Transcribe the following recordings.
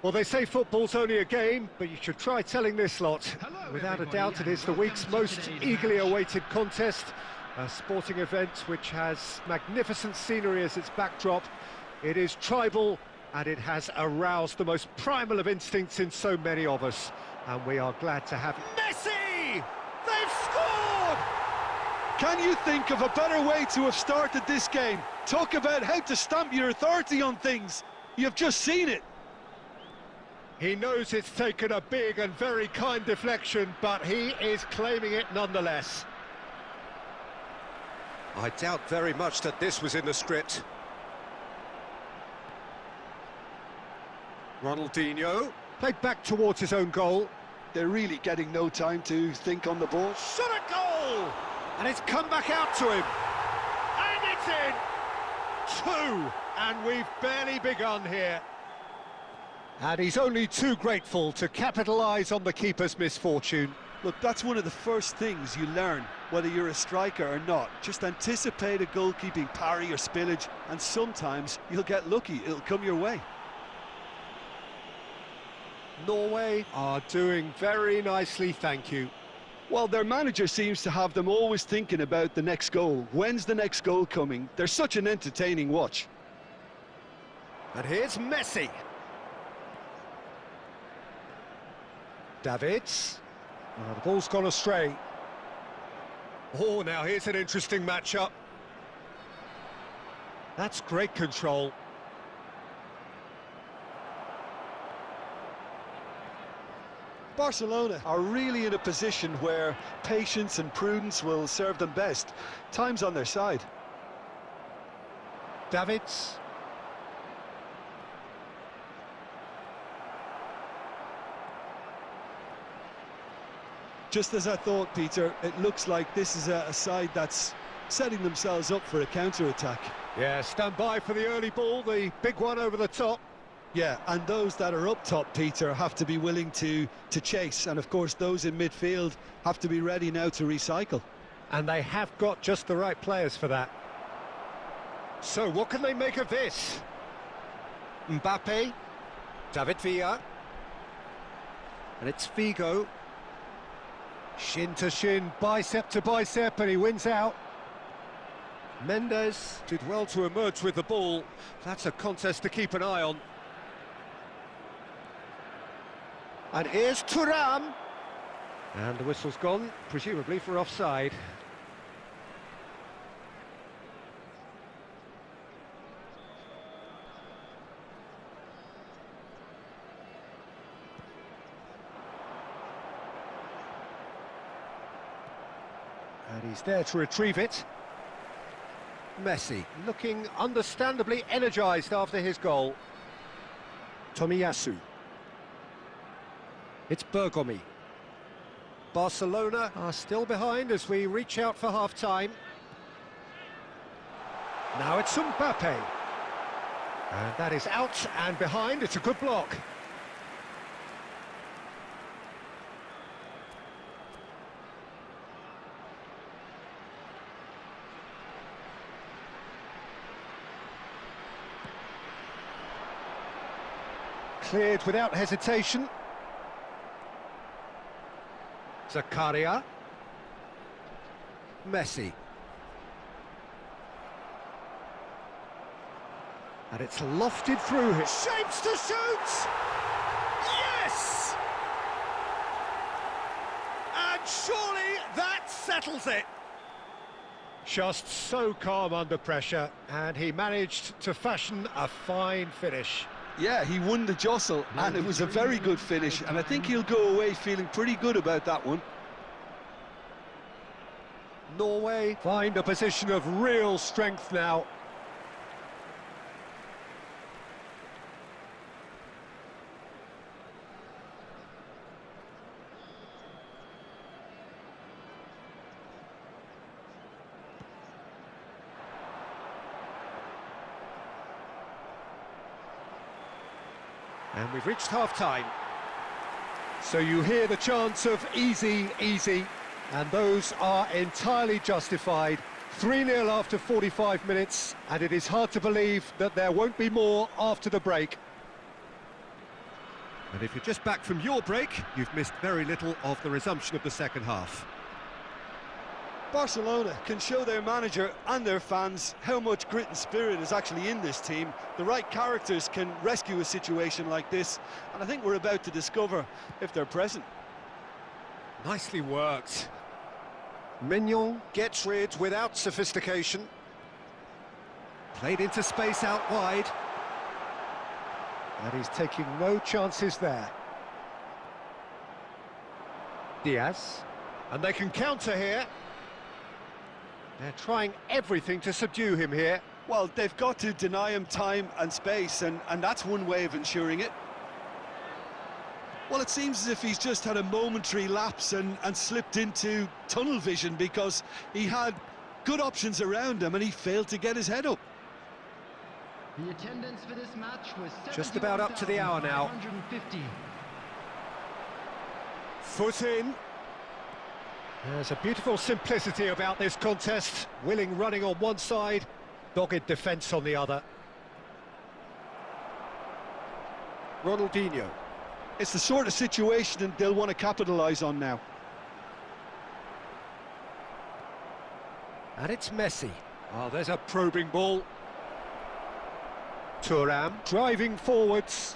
Well, they say football's only a game, but you should try telling this lot. Without a doubt, it is the week's most eagerly awaited contest, a sporting event which has magnificent scenery as its backdrop. It is tribal, and it has aroused the most primal of instincts in so many of us. And we are glad to have Messi! They've scored! Can you think of a better way to have started this game? Talk about how to stamp your authority on things. You've just seen it. He knows it's taken a big and very kind deflection, but he is claiming it nonetheless. I doubt very much that this was in the script. Ronaldinho, played back towards his own goal. They're really getting no time to think on the ball. Shot a goal! And it's come back out to him. And it's in! 2! And we've barely begun here. And he's only too grateful to capitalise on the keeper's misfortune. Look, that's one of the first things you learn, whether you're a striker or not. Just anticipate a goalkeeping parry or spillage, and sometimes you'll get lucky, it'll come your way. Norway are doing very nicely, thank you. Well, their manager seems to have them always thinking about the next goal. When's the next goal coming? They're such an entertaining watch. And here's Messi. Davids. Oh, the ball's gone astray. Oh, now here's an interesting matchup. That's great control. Barcelona are really in a position where patience and prudence will serve them best. Time's on their side. Davids. Just as I thought, Peter, it looks like this is a side that's setting themselves up for a counter-attack. Yeah, stand by for the early ball, the big one over the top. Yeah, and those that are up top, Peter, have to be willing to chase. And, of course, those in midfield have to be ready now to recycle. And they have got just the right players for that. So, what can they make of this? Mbappe. David Villa. And it's Figo. Shin to shin, bicep to bicep, and he wins out. Mendes did well to emerge with the ball. That's a contest to keep an eye on. And here's Thuram. And the whistle's gone, presumably for offside. And he's there to retrieve it. Messi looking understandably energised after his goal. Tomiyasu. It's Bergomi. Barcelona are still behind as we reach out for half-time. Now it's Mbappe. And that is out and behind. It's a good block. Cleared without hesitation. Zakaria. Messi. And it's lofted through him. Shapes to shoot! Yes! And surely that settles it. Just so calm under pressure, and he managed to fashion a fine finish. Yeah, he won the jostle, and it was a very good finish, and I think he'll go away feeling pretty good about that one. Norway find a position of real strength now. And we've reached half-time. So you hear the chants of easy, easy, and those are entirely justified. 3-0 after 45 minutes, and it is hard to believe that there won't be more after the break. And if you're just back from your break, you've missed very little of the resumption of the second half. Barcelona can show their manager and their fans how much grit and spirit is actually in this team. The right characters can rescue a situation like this, and I think we're about to discover if they're present. Nicely worked. Mignon gets rid without sophistication. Played into space out wide. And he's taking no chances there. Diaz. And they can counter here. They're trying everything to subdue him here. Well, they've got to deny him time and space, and that's one way of ensuring it. Well, it seems as if he's just had a momentary lapse and slipped into tunnel vision, because he had good options around him and he failed to get his head up. The attendance for this match was just about up to the hour now. Foot in. There's a beautiful simplicity about this contest. Willing running on one side, dogged defence on the other. Ronaldinho. It's the sort of situation they'll want to capitalise on now. And it's Messi. Oh, there's a probing ball. Thuram driving forwards.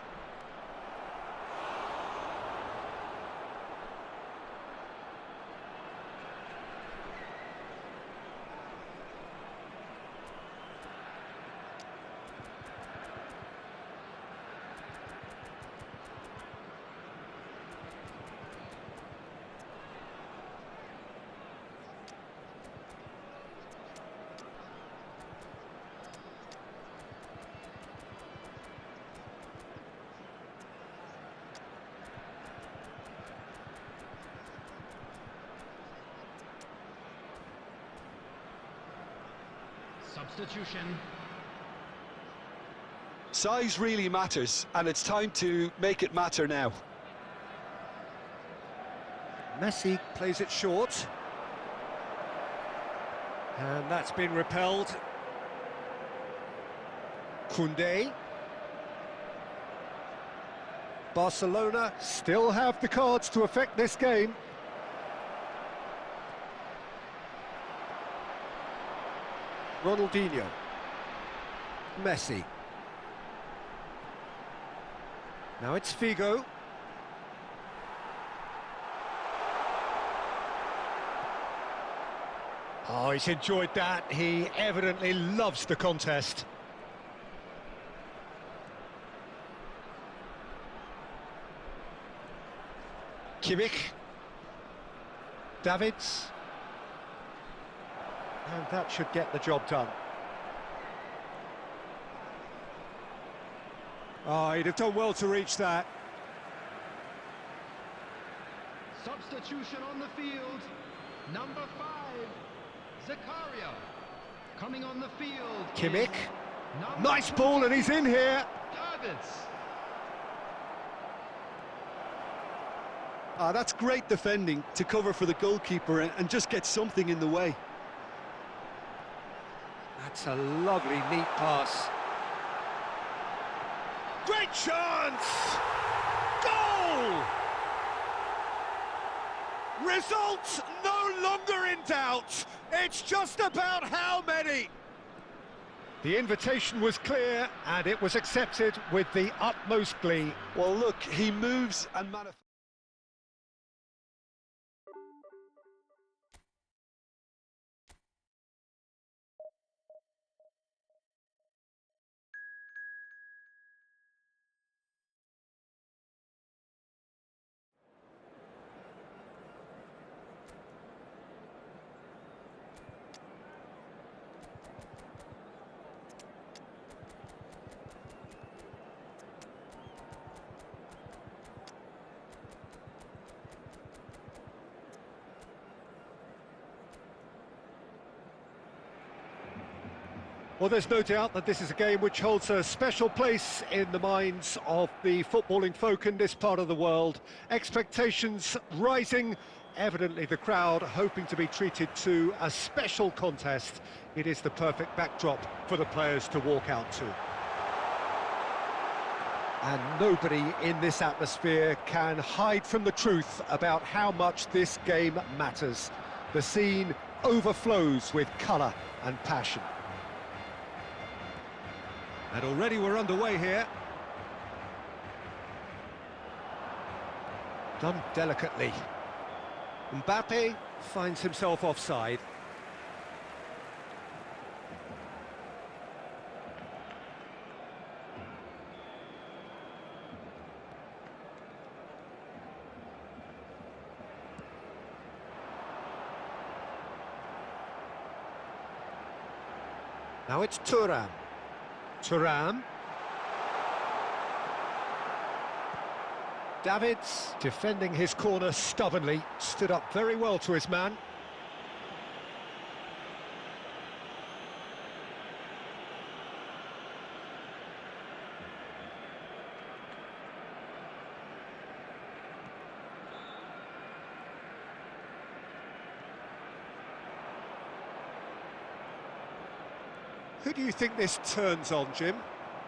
Substitution. Size really matters, and it's time to make it matter now. Messi plays it short. And that's been repelled. Koundé. Barcelona still have the cards to affect this game. Ronaldinho. Messi. Now it's Figo. Oh, he's enjoyed that. He evidently loves the contest. Kimmich. Davids. And that should get the job done. Oh, he'd have done well to reach that. Substitution on the field. Number 5, Zakaria. Coming on the field. Kimmich. Nice ball, and he's in here. Davids. That's great defending to cover for the goalkeeper and just get something in the way. That's a lovely, neat pass. Great chance! Goal! Result no longer in doubt. It's just about how many. The invitation was clear, and it was accepted with the utmost glee. Well, look, he moves and manifests. Well, there's no doubt that this is a game which holds a special place in the minds of the footballing folk in this part of the world. Expectations rising, evidently the crowd hoping to be treated to a special contest. It is the perfect backdrop for the players to walk out to. And nobody in this atmosphere can hide from the truth about how much this game matters. The scene overflows with colour and passion. And already we're underway here. Done delicately. Mbappe finds himself offside. Now it's Thuram. Thuram. Davids, defending his corner stubbornly, stood up very well to his man. Who do you think this turns on, Jim?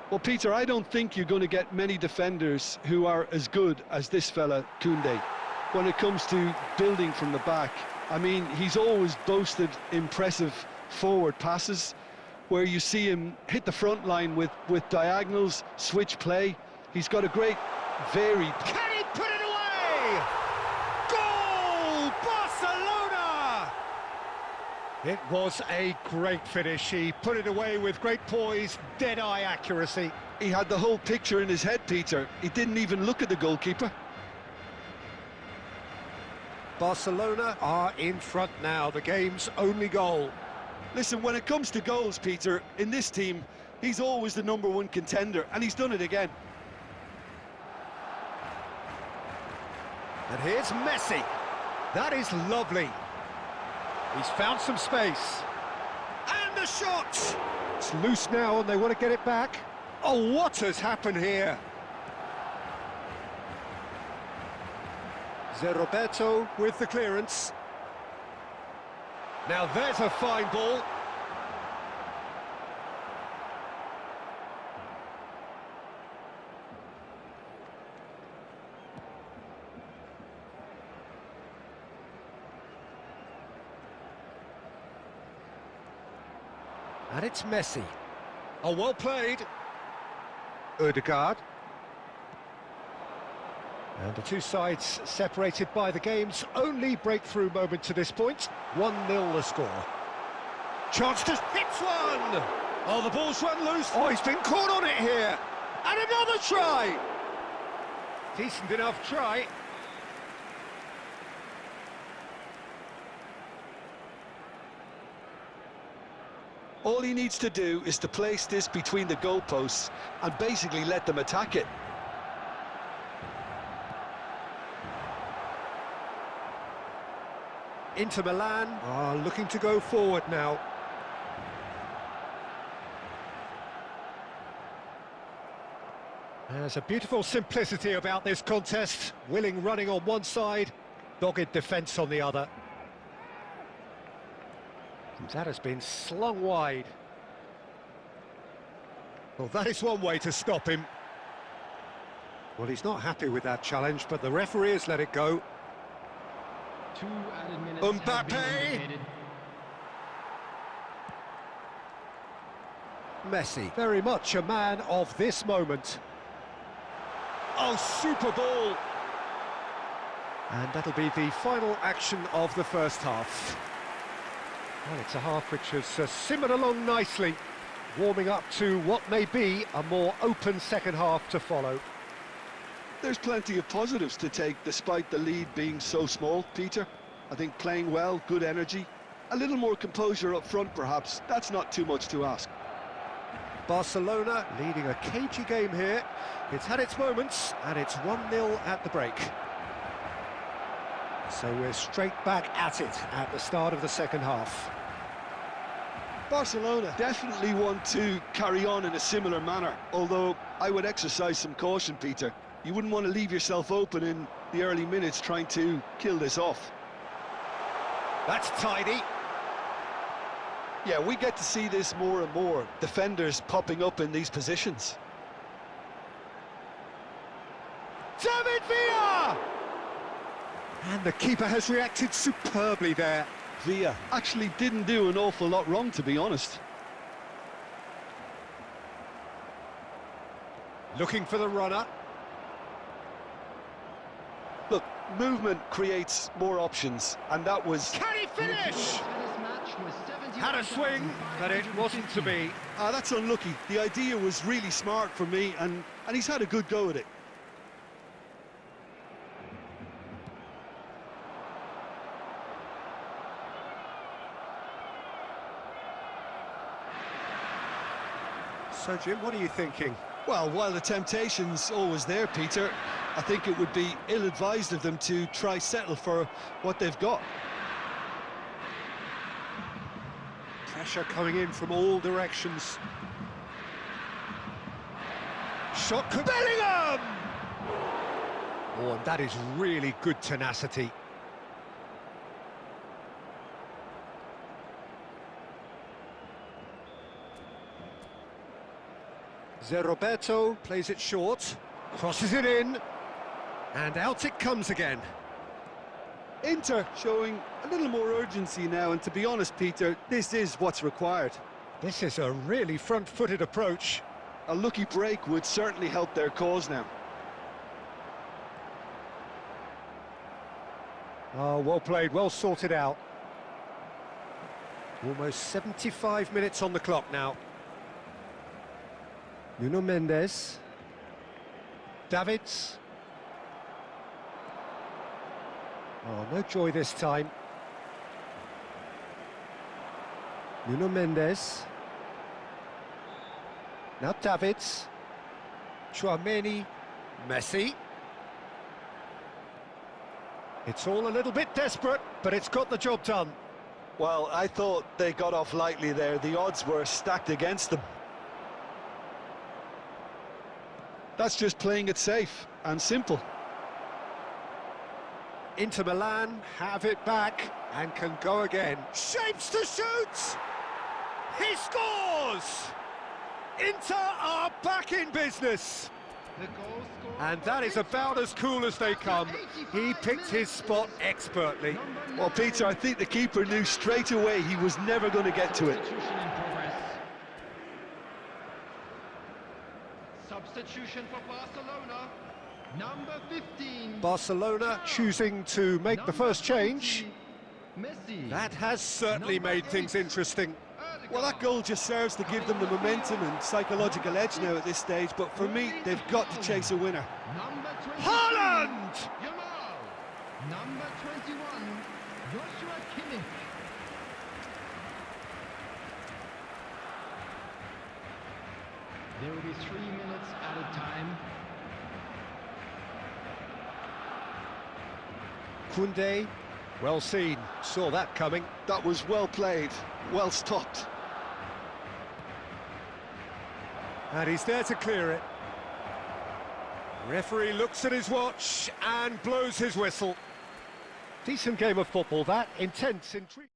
Well, Peter, I don't think you're going to get many defenders who are as good as this fella, Koundé. When it comes to building from the back, I mean, he's always boasted impressive forward passes, where you see him hit the front line with diagonals, switch play. He's got a great, varied... Can he put it away? Goal! Barcelona! It was a great finish. He put it away with great poise, dead-eye accuracy. He had the whole picture in his head, Peter. He didn't even look at the goalkeeper. Barcelona are in front now, the game's only goal. Listen, when it comes to goals, Peter, in this team, he's always the #1 contender, and he's done it again. And here's Messi. That is lovely. He's found some space. And the shot! It's loose now and they want to get it back. Oh, what has happened here? Roberto with the clearance. Now there's a fine ball. And it's Messi. Oh, well played. Ødegaard. And the two sides separated by the game's only breakthrough moment to this point. 1-0 the score. Chance to hit one! Oh, the ball's run loose. Oh, he's been caught on it here. And another try! Decent enough try. All he needs to do is to place this between the goalposts and basically let them attack it. Inter Milan are looking to go forward now. There's a beautiful simplicity about this contest. Willing running on one side, dogged defence on the other. That has been slung wide. Well, that is one way to stop him. Well, he's not happy with that challenge, but the referee has let it go. 2 added minutes have been Mbappe! indicated. Messi, very much a man of this moment. Oh, super ball! And that'll be the final action of the first half. Well, it's a half which has simmered along nicely, warming up to what may be a more open second half to follow. There's plenty of positives to take despite the lead being so small, Peter. I think playing well, good energy, a little more composure up front perhaps, that's not too much to ask. Barcelona leading a cagey game here. It's had its moments, and it's 1-0 at the break. So we're straight back at it at the start of the second half. Barcelona definitely want to carry on in a similar manner, although I would exercise some caution, Peter. You wouldn't want to leave yourself open in the early minutes trying to kill this off. That's tidy. Yeah, we get to see this more and more, defenders popping up in these positions. David Villa! And the keeper has reacted superbly there. Villa actually didn't do an awful lot wrong, to be honest. Looking for the runner. Look, movement creates more options, and that was... Can he finish? Had a swing, but it wasn't to be. that's unlucky. The idea was really smart for me, and he's had a good go at it. So, Jim, what are you thinking? Well, while the temptation's always there, Peter, I think it would be ill-advised of them to try settle for what they've got. Pressure coming in from all directions. Shot Bellingham! Oh, and that is really good tenacity. Roberto plays it short, crosses it in, and out it comes again. Inter showing a little more urgency now, and to be honest, Peter, this is what's required. This is a really front-footed approach. A lucky break would certainly help their cause now. Oh, well played, well sorted out. Almost 75 minutes on the clock now. Nuno Mendes. Davids. Oh, no joy this time. Nuno Mendes. Now Davids. Chouameni. Messi. It's all a little bit desperate, but it's got the job done. Well, I thought they got off lightly there. The odds were stacked against them. That's just playing it safe and simple. Inter Milan have it back and can go again. Shapes to shoot! He scores! Inter are back in business. And that is about as cool as they come. He picked his spot expertly. Well, Peter, I think the keeper knew straight away he was never going to get to it. Substitution for Barcelona, number 15. Barcelona choosing to make the first change. Messi. That has certainly made things interesting. Well, that goal just serves to give them the momentum and psychological edge now at this stage, but for me, they've got to chase a winner. Number 20. Haaland! Yamal. Number 21. Joshua Kimmich. There will be 3 minutes at a time. Koundé, well seen, saw that coming. That was well played, well stopped. And he's there to clear it. Referee looks at his watch and blows his whistle. Decent game of football, that. Intense, intriguing.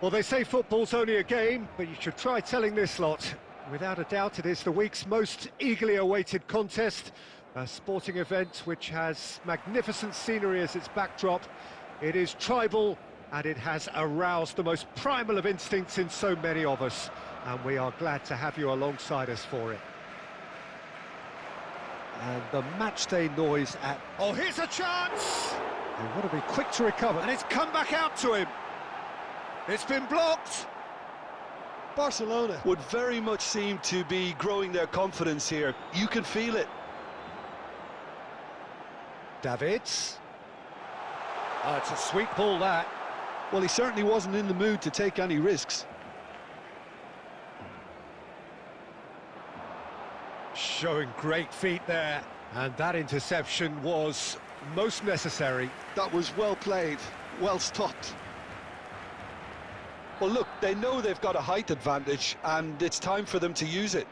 Well, they say football's only a game, but you should try telling this lot. Without a doubt, it is the week's most eagerly awaited contest, a sporting event which has magnificent scenery as its backdrop. It is tribal, and it has aroused the most primal of instincts in so many of us, and we are glad to have you alongside us for it. And the matchday noise at... Oh, here's a chance! They want to be quick to recover. And it's come back out to him. It's been blocked. Barcelona would very much seem to be growing their confidence here. You can feel it. Davids. Oh, it's a sweet ball, that. Well, he certainly wasn't in the mood to take any risks. Showing great feet there. And that interception was most necessary. That was well played, well stopped. Well, look, they know they've got a height advantage, and it's time for them to use it.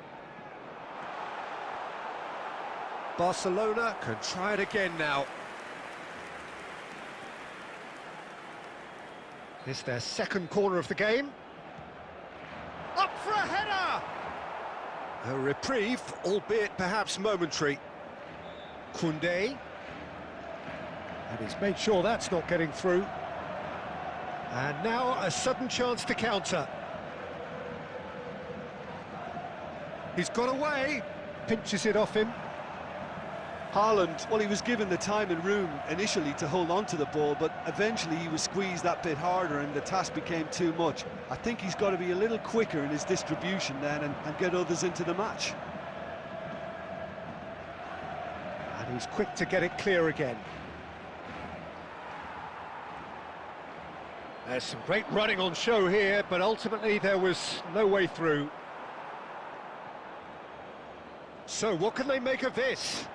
Barcelona can try it again now. It's their second corner of the game. Up for a header! A reprieve, albeit perhaps momentary. Koundé. And he's made sure that's not getting through. And now a sudden chance to counter. He's got away. Pinches it off him. Haaland, well, he was given the time and room initially to hold on to the ball, but eventually he was squeezed that bit harder and the task became too much. I think he's got to be a little quicker in his distribution then and get others into the match. And he's quick to get it clear again. There's some great running on show here, but ultimately there was no way through. So what can they make of this?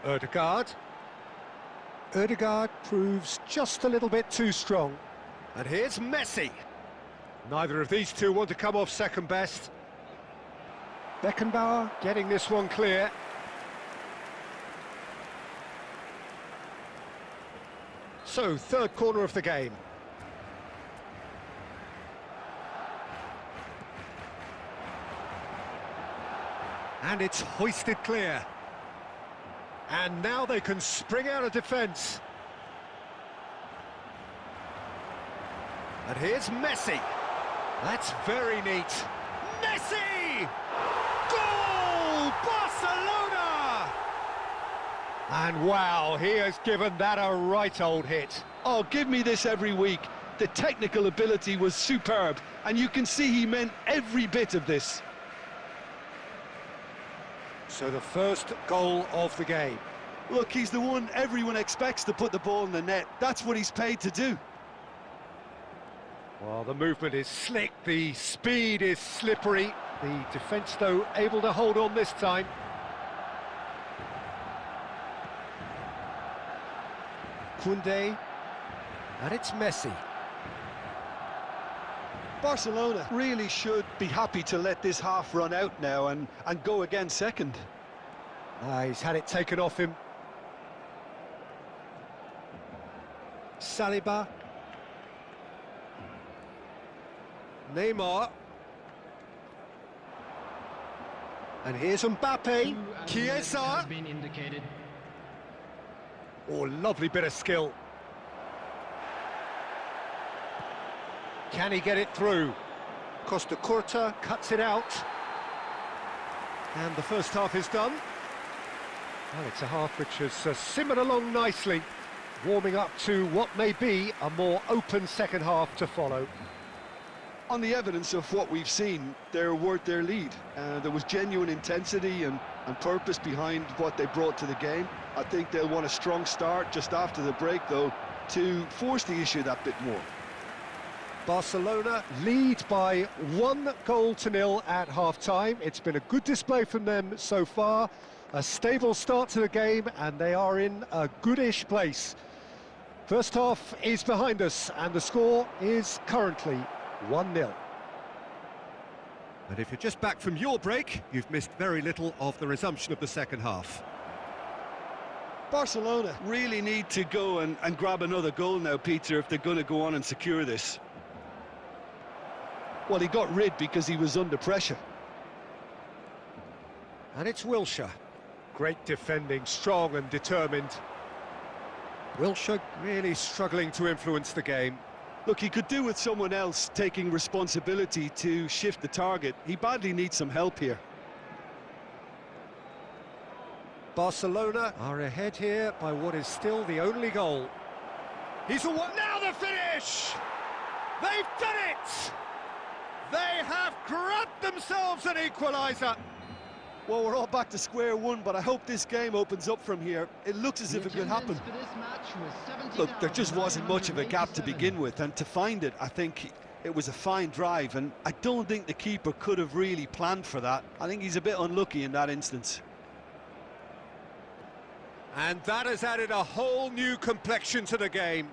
Ødegaard. Ødegaard proves just a little bit too strong. And here's Messi. Neither of these two want to come off second best. Beckenbauer getting this one clear. So, third corner of the game. And it's hoisted clear. And now they can spring out of defence. And here's Messi. That's very neat. Messi! Goal! Barcelona! And wow, he has given that a right old hit. Oh, give me this every week. The technical ability was superb, and you can see he meant every bit of this. So the first goal of the game. Look, he's the one everyone expects to put the ball in the net. That's what he's paid to do. Well, the movement is slick, the speed is slippery. The defence, though, able to hold on this time. Koundé, and it's Messi. Barcelona really should be happy to let this half run out now and go again second. He's had it taken off him. Saliba. Neymar. And here's Mbappe. Chiesa. Oh, lovely bit of skill. Can he get it through? Costa Curta cuts it out. And the first half is done. Well, it's a half which has simmered along nicely, warming up to what may be a more open second half to follow. On the evidence of what we've seen, they're worth their lead. There was genuine intensity and purpose behind what they brought to the game. I think they'll want a strong start just after the break, though, to force the issue that bit more. Barcelona lead by 1-0 at half-time. It's been a good display from them so far. A stable start to the game, and they are in a goodish place. First half is behind us, and the score is currently 1-0. And if you're just back from your break, you've missed very little of the resumption of the second half. Barcelona really need to go and grab another goal now, Peter, if they're going to go on and secure this. Well, he got rid because he was under pressure. And it's Wilshere. Great defending, strong and determined. Wilshere really struggling to influence the game. Look, he could do with someone else taking responsibility to shift the target. He badly needs some help here. Barcelona are ahead here by what is still the only goal. He's a one. Now the finish! They've done it! They have grabbed themselves an equaliser. Well, we're all back to square one, but I hope this game opens up from here. It looks as if it could happen. Look, there just wasn't much of a gap to begin with, and to find it, I think it was a fine drive, and I don't think the keeper could have really planned for that. I think he's a bit unlucky in that instance. And that has added a whole new complexion to the game.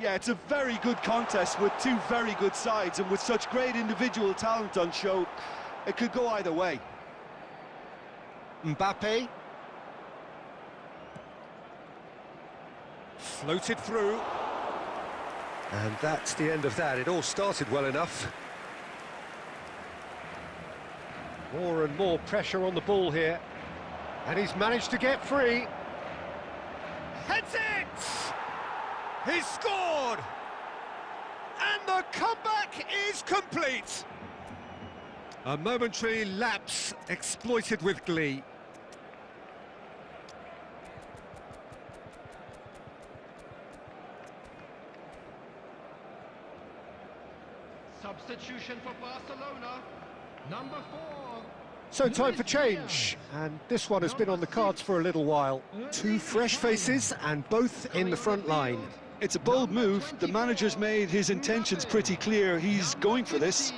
Yeah, it's a very good contest with two very good sides, and with such great individual talent on show, it could go either way. Mbappe. Floated through. And that's the end of that. It all started well enough. More and more pressure on the ball here. And he's managed to get free. Heads it! He's scored! And the comeback is complete! A momentary lapse exploited with glee. Substitution for Barcelona, number 4. So time for change, and this one has been on the cards for a little while. Two fresh faces and both in the front line. It's a bold move. The manager's made his intentions pretty clear. He's going for this.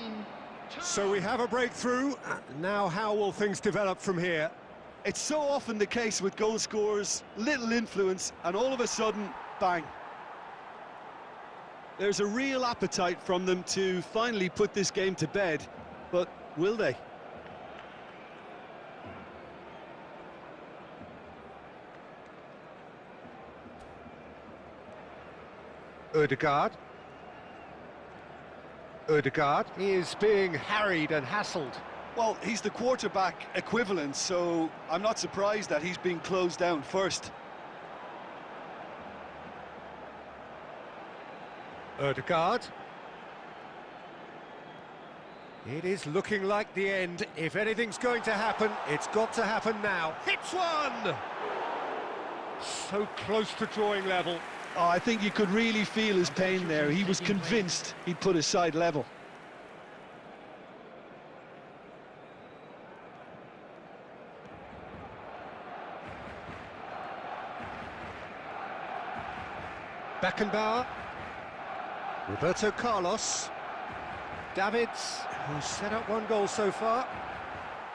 So we have a breakthrough. Now how will things develop from here? It's so often the case with goal scorers, little influence, and all of a sudden, bang. There's a real appetite from them to finally put this game to bed, but will they? Ødegaard. Ødegaard is being harried and hassled. Well, he's the quarterback equivalent, so I'm not surprised that he's being closed down first. Ødegaard. It is looking like the end. If anything's going to happen, it's got to happen now. Hits one! So close to drawing level. Oh, I think you could really feel his pain there. He was convinced he'd put his side level. Beckenbauer. Roberto Carlos. Davids, who's set up one goal so far.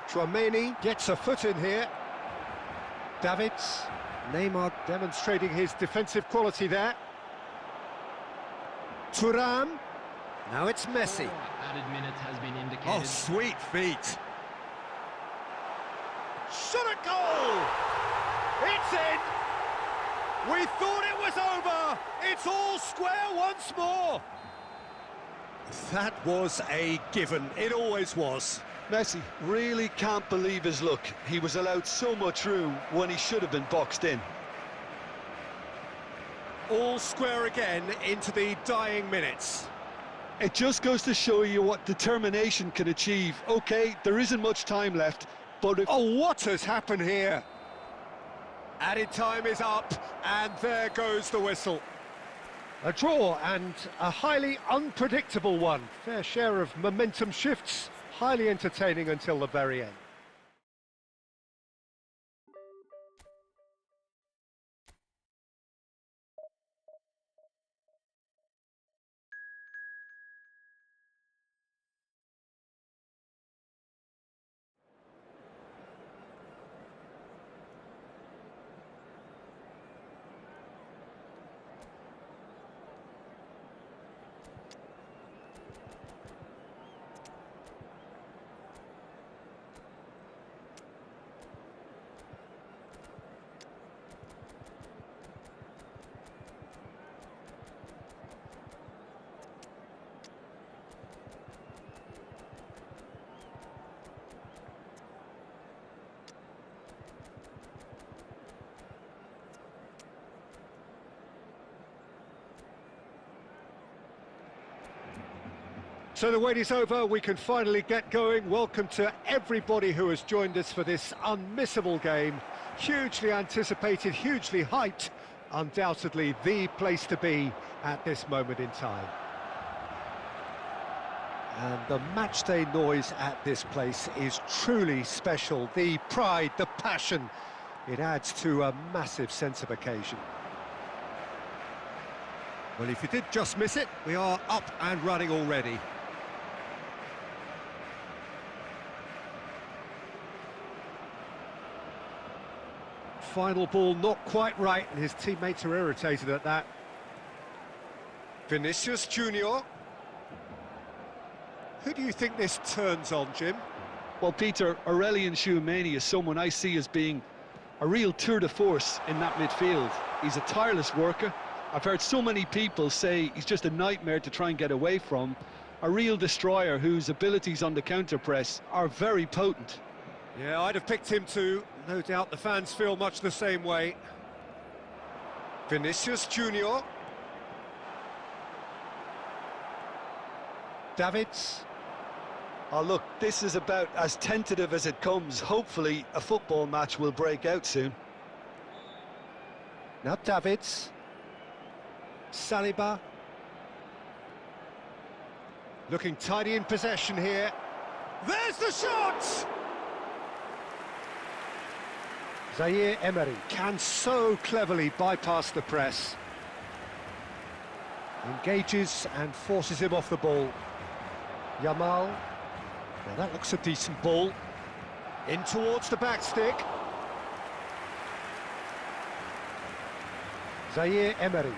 Tchouaméni gets a foot in here. Davids. Neymar demonstrating his defensive quality there. Thuram. Now it's Messi. Added minutes has been indicated. Oh, sweet feet. Shot a goal! It's in! We thought it was over! It's all square once more! That was a given. It always was. Messi really can't believe his luck. He was allowed so much room when he should have been boxed in. All square again into the dying minutes. It just goes to show you what determination can achieve. Okay, there isn't much time left, but if... Oh, what has happened here? Added time is up, and there goes the whistle. A draw, and a highly unpredictable one. Fair share of momentum shifts, highly entertaining until the very end. So the wait is over, we can finally get going. Welcome to everybody who has joined us for this unmissable game. Hugely anticipated, hugely hyped, undoubtedly the place to be at this moment in time. And the matchday noise at this place is truly special. The pride, the passion, it adds to a massive sense of occasion. Well, if you did just miss it, we are up and running already. Final ball not quite right, and his teammates are irritated at that. Vinicius Junior. Who do you think this turns on, Jim? Well, Peter, Aurelian Tchouameni is someone I see as being a real tour de force in that midfield. He's a tireless worker. I've heard so many people say he's just a nightmare to try and get away from. A real destroyer whose abilities on the counter-press are very potent. Yeah, I'd have picked him too. No doubt the fans feel much the same way. Vinicius Junior. Davids. Oh, look, this is about as tentative as it comes. Hopefully, a football match will break out soon. Now Davids. Saliba. Looking tidy in possession here. There's the shot! Zaire Emery can so cleverly bypass the press. Engages and forces him off the ball. Yamal. Now that looks a decent ball. In towards the back stick. Zaire Emery.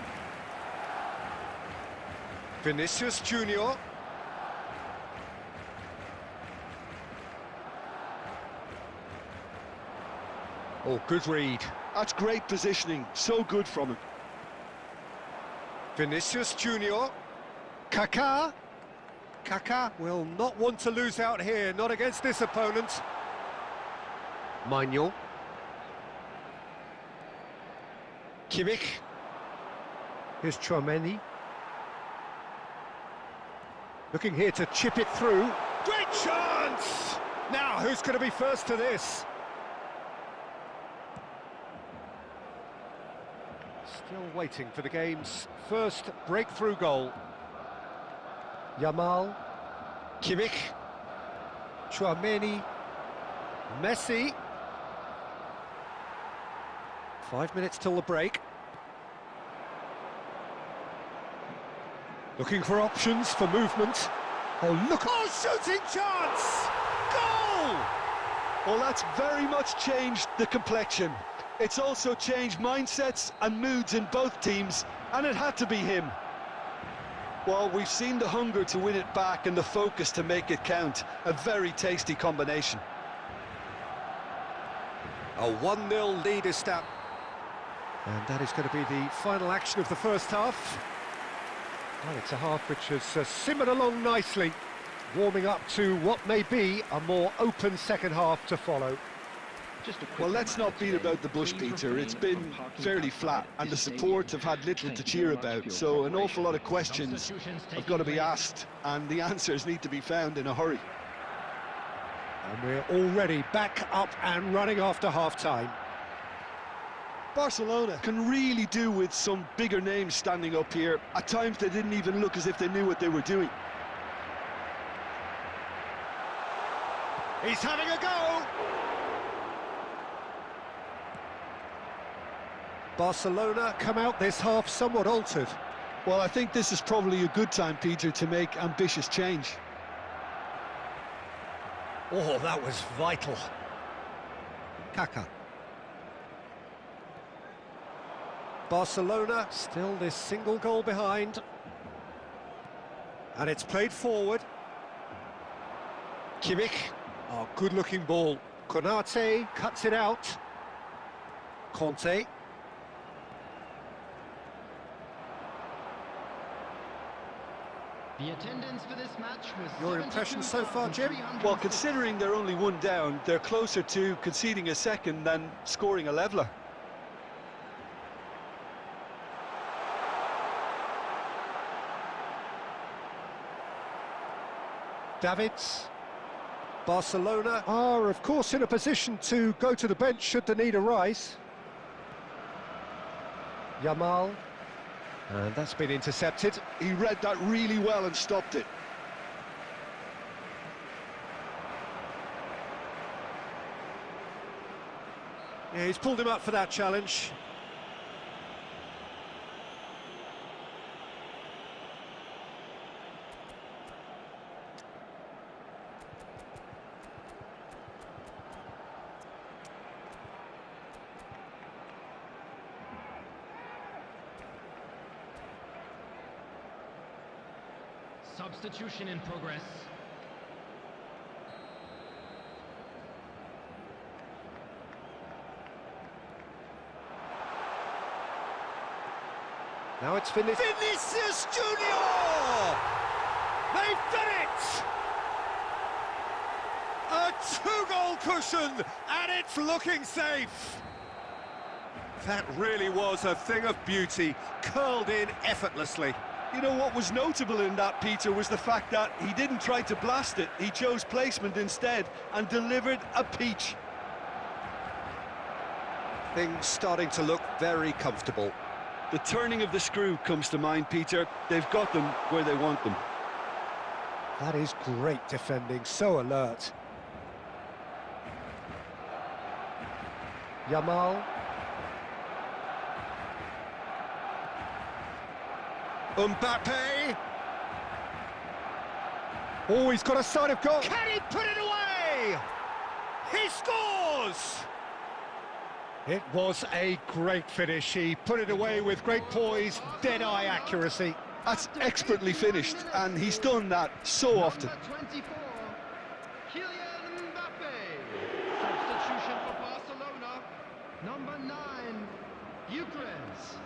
Vinicius Junior. Oh, good read. That's great positioning, so good from him. Vinicius Junior. Kaká. Kaká will not want to lose out here, not against this opponent. Maignan. Kimmich. Here's Tchouameni. Looking here to chip it through. Great chance! Now, who's going to be first to this? Still waiting for the game's first breakthrough goal. Yamal. Kimmich. Tchouameni. Messi. 5 minutes till the break. Looking for options for movement. Oh, look! Oh, shooting chance! Goal! Well, that's very much changed the complexion. It's also changed mindsets and moods in both teams, and it had to be him. Well, we've seen the hunger to win it back and the focus to make it count. A very tasty combination. A 1-0 lead is established. And that is going to be the final action of the first half. Well, it's a half which has simmered along nicely, warming up to what may be a more open second half to follow. Well, let's not beat about the bush, Peter. It's been fairly flat, and the support have had little to cheer about, so an awful lot of questions have got to be asked, and the answers need to be found in a hurry. And we're already back up and running after half-time. Barcelona can really do with some bigger names standing up here. At times they didn't even look as if they knew what they were doing. He's having a go! Barcelona come out this half somewhat altered. Well, I think this is probably a good time, Peter, to make ambitious change. Oh, that was vital. Kaká. Barcelona still this single goal behind. And it's played forward. Kimmich. Oh, good-looking ball. Konate cuts it out. Conte. The attendance for this match was Your impressions so far, Jim? Well, considering they're only one down, they're closer to conceding a second than scoring a leveller. Davids. Barcelona are, of course, in a position to go to the bench should the need arise. Yamal. And that's been intercepted. He read that really well and stopped it. Yeah, he's pulled him up for that challenge. Substitution in progress. Now it's Vinicius Junior! They've done it! A two-goal cushion, and it's looking safe. That really was a thing of beauty, curled in effortlessly. You know what was notable in that, Peter, was the fact that he didn't try to blast it. He chose placement instead and delivered a peach. Things starting to look very comfortable. The turning of the screw comes to mind, Peter. They've got them where they want them. That is great defending, so alert. Yamal. Mbappe. Oh, he's got a sight of goal. Can he put it away? He scores! It was a great finish. He put it away with great poise, dead-eye accuracy. That's expertly finished, and he's done that so often. Number 24, Kylian Mbappe. Substitution for Barcelona. Number 9, Eucharist.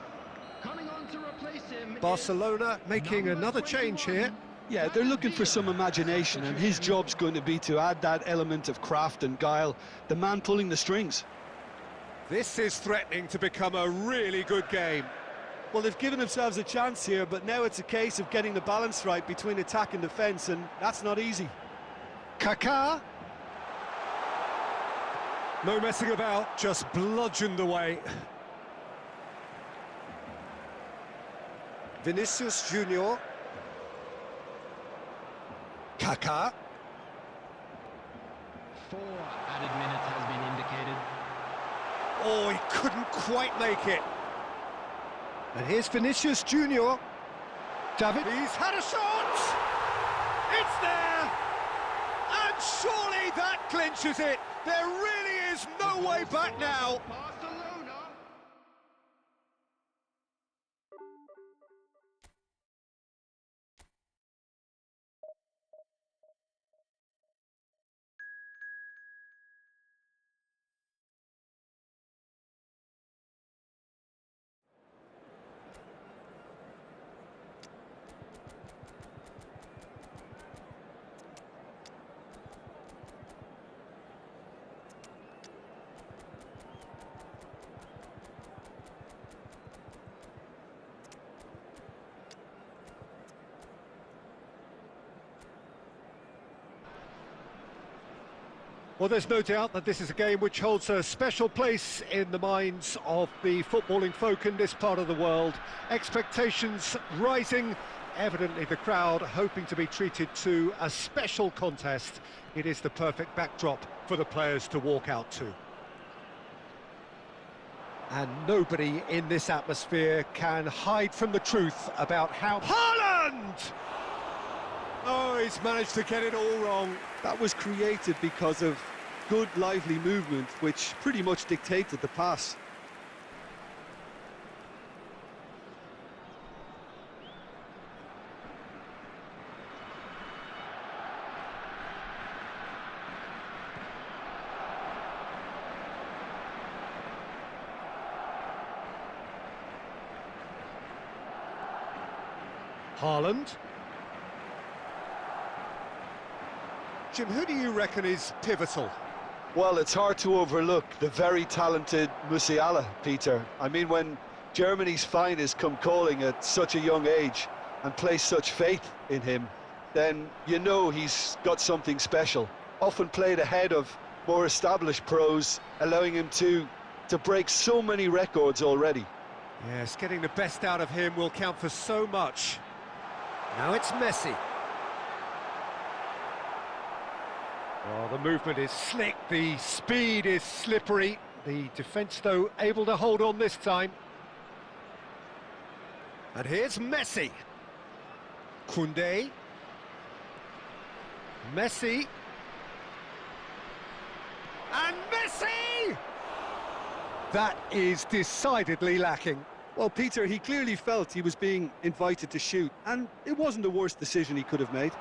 Coming on to replace him. Barcelona making another change here. Yeah, they're looking for some imagination, and his job's going to be to add that element of craft and guile, the man pulling the strings. This is threatening to become a really good game. Well, they've given themselves a chance here, but now it's a case of getting the balance right between attack and defence, and that's not easy. Kaká. No messing about, just bludgeoned away. Vinicius Junior. Kaká. 4 added minutes has been indicated. Oh, he couldn't quite make it. And here's Vinicius Junior. David. He's had a shot! It's there! And surely that clinches it. There really is no way back now. Barcelona. Well, there's no doubt that this is a game which holds a special place in the minds of the footballing folk in this part of the world. Expectations rising, evidently the crowd hoping to be treated to a special contest. It is the perfect backdrop for the players to walk out to. And nobody in this atmosphere can hide from the truth about how... Haaland! Oh, he's managed to get it all wrong. That was created because of good, lively movement, which pretty much dictated the pass. Haaland. Jim, who do you reckon is pivotal? Well, it's hard to overlook the very talented Musiala, Peter. I mean, when Germany's finest come calling at such a young age and place such faith in him, then you know he's got something special. Often played ahead of more established pros, allowing him to break so many records already. Yes, getting the best out of him will count for so much. Now it's Messi. Oh, the movement is slick, the speed is slippery. The defence, though, able to hold on this time. And here's Messi. Koundé. Messi. And Messi! That is decidedly lacking. Well, Peter, he clearly felt he was being invited to shoot, and it wasn't the worst decision he could have made.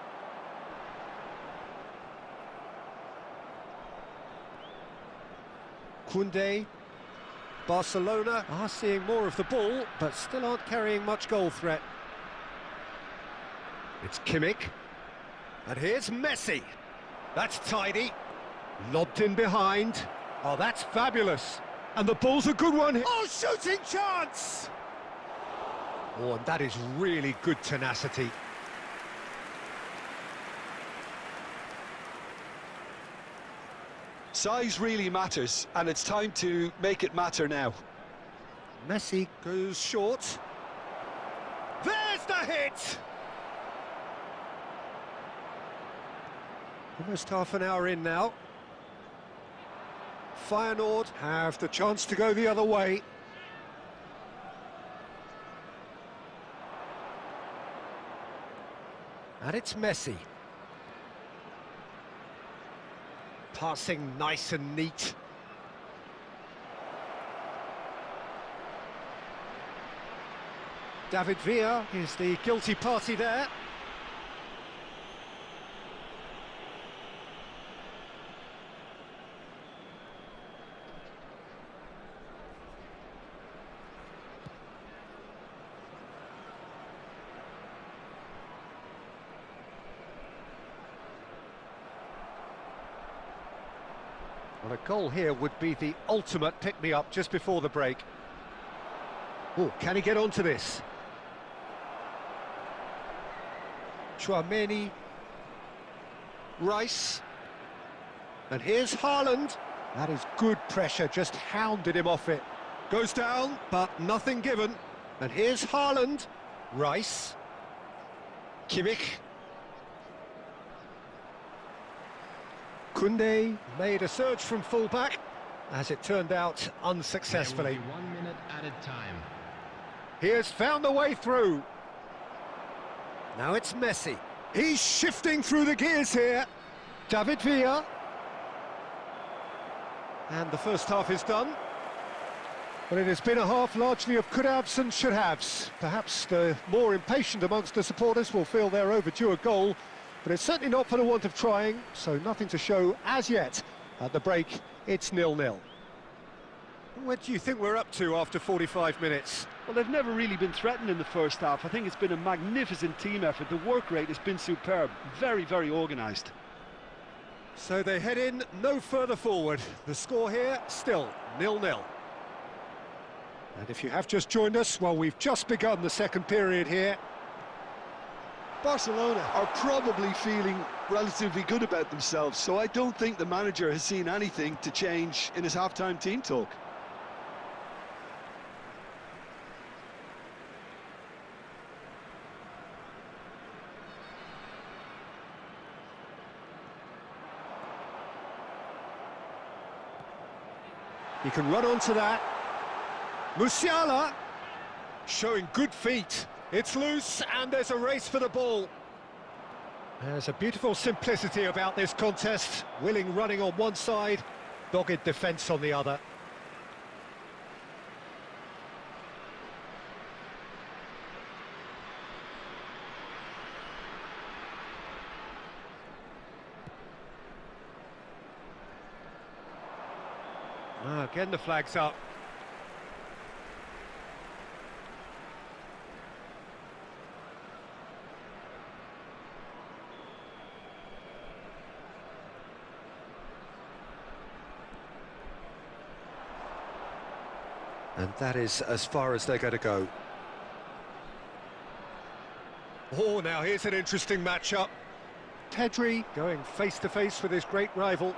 Koundé. Barcelona are seeing more of the ball, but still aren't carrying much goal threat. It's Kimmich. And here's Messi. That's tidy. Lobbed in behind. Oh, that's fabulous. And the ball's a good one. Oh, shooting chance! Oh, and that is really good tenacity. Size really matters, and it's time to make it matter now. Messi goes short. There's the hit! Almost half an hour in now. Feyenoord have the chance to go the other way. And it's Messi. Passing nice and neat. David Villa is the guilty party there. Well, a goal here would be the ultimate pick-me-up just before the break. Oh, can he get onto this? Chouameni. Rice. And here's Haaland. That is good pressure, just hounded him off it. Goes down, but nothing given. And here's Haaland. Rice. Kimmich. Koundé made a surge from full-back, as it turned out unsuccessfully. 1 minute added time. He has found the way through. Now it's Messi. He's shifting through the gears here. David Villa. And the first half is done. Well, it has been a half largely of could-haves and should-haves. Perhaps the more impatient amongst the supporters will feel they're overdue a goal, but it's certainly not for the want of trying, so nothing to show as yet. At the break, it's 0-0. What do you think we're up to after 45 minutes? Well, they've never really been threatened in the first half. I think it's been a magnificent team effort. The work rate has been superb. Very, very organised. So they head in no further forward. The score here, still 0-0. And if you have just joined us, well, we've just begun the second period here. Barcelona are probably feeling relatively good about themselves, so I don't think the manager has seen anything to change in his half-time team talk. He can run onto that. Musiala showing good feet. It's loose and there's a race for the ball. There's a beautiful simplicity about this contest. Willing running on one side, dogged defence on the other. Again the flag's up. And that is as far as they're going to go. Oh, now here's an interesting matchup. Pedri going face-to-face with his great rival.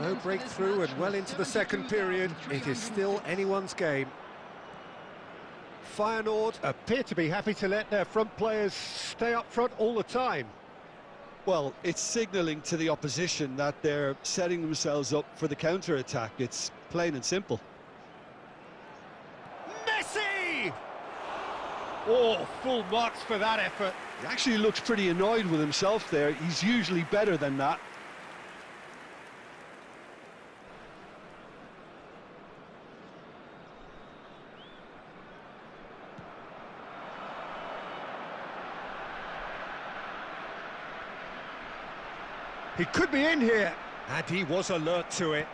No breakthrough and well into the second period. It is still anyone's game. Feyenoord appear to be happy to let their front players stay up front all the time. Well, it's signalling to the opposition that they're setting themselves up for the counter-attack. It's plain and simple. Messi! Oh, full marks for that effort. He actually looks pretty annoyed with himself there. He's usually better than that. He could be in here, and he was alert to it.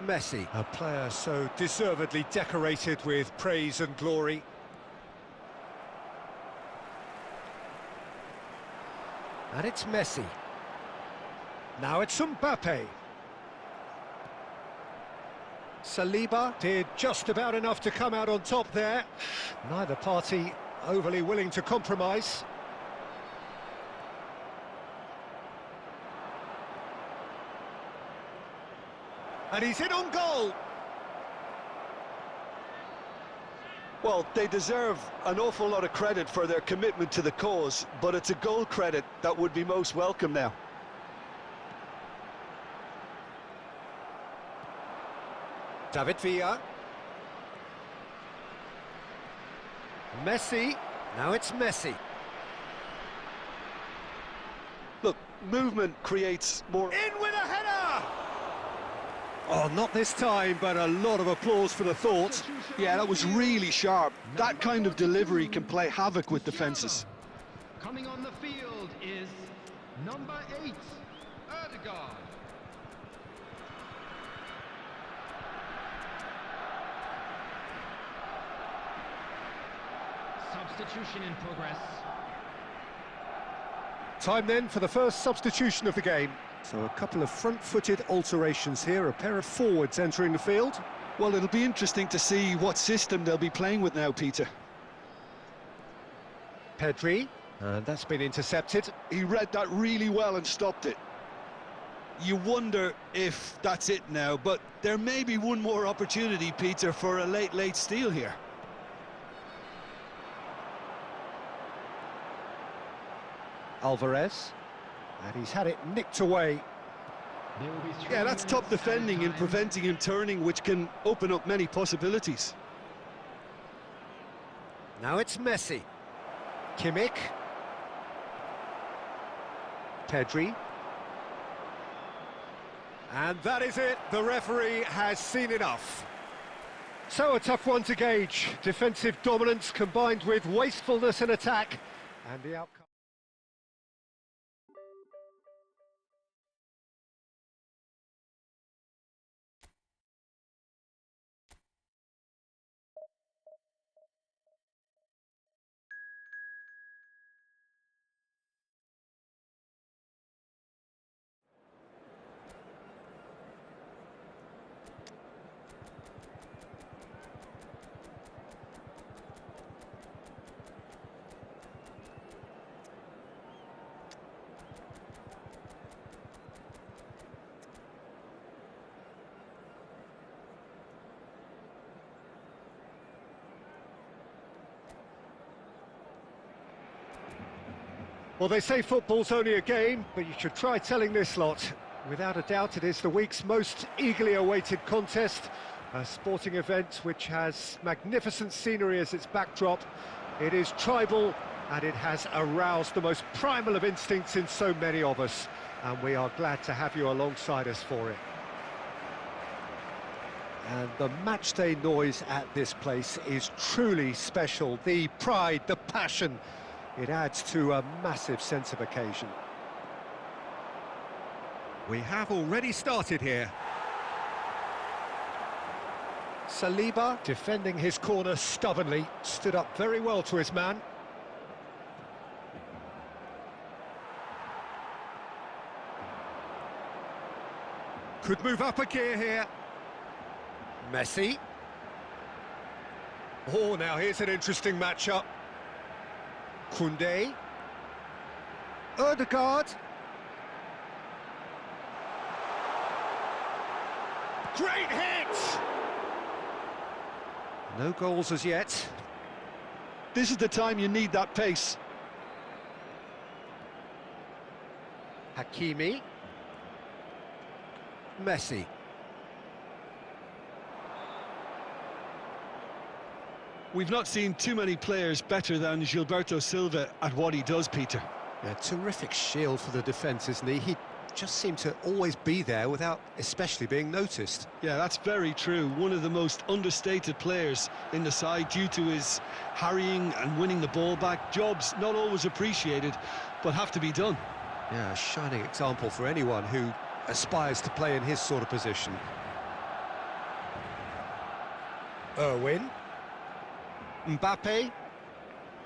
Messi, a player so deservedly decorated with praise and glory. And it's Messi. Now it's Mbappe. Saliba did just about enough to come out on top there. Neither party overly willing to compromise. And he's in on goal. Well, they deserve an awful lot of credit for their commitment to the cause, but it's a goal credit that would be most welcome now. David Villa. Messi. Now it's Messi. Look, movement creates more... In with a header! Oh, not this time, but a lot of applause for the thought. Yeah, that was really sharp. That kind of delivery can play havoc with defences. Coming on the field is number 8, Ødegaard. Substitution in progress. Time then for the first substitution of the game. So a couple of front-footed alterations here, a pair of forwards entering the field. Well, it'll be interesting to see what system they'll be playing with now, Peter. Pedri, and that's been intercepted. He read that really well and stopped it. You wonder if that's it now, but there may be one more opportunity, Peter, for a late steal here. Alvarez, and he's had it nicked away. Yeah, that's top defending and preventing him turning, which can open up many possibilities. Now it's Messi. Kimmich. Pedri. And that is it. The referee has seen enough. So a tough one to gauge. Defensive dominance combined with wastefulness in attack. And the outcome... Well, they say football's only a game, but you should try telling this lot. Without a doubt, it is the week's most eagerly awaited contest, a sporting event which has magnificent scenery as its backdrop. It is tribal, and it has aroused the most primal of instincts in so many of us, and we are glad to have you alongside us for it. And the matchday noise at this place is truly special. The pride, the passion, it adds to a massive sense of occasion. We have already started here. Saliba, defending his corner stubbornly, stood up very well to his man. Could move up a gear here. Messi. Oh, now here's an interesting matchup. Koundé. Ødegaard. Great hit! No goals as yet. This is the time you need that pace. Hakimi. Messi. We've not seen too many players better than Gilberto Silva at what he does, Peter. Yeah, terrific shield for the defence, isn't he? He just seemed to always be there without especially being noticed. Yeah, that's very true. One of the most understated players in the side due to his harrying and winning the ball back. Jobs not always appreciated, but have to be done. Yeah, a shining example for anyone who aspires to play in his sort of position. Irwin. Mbappe.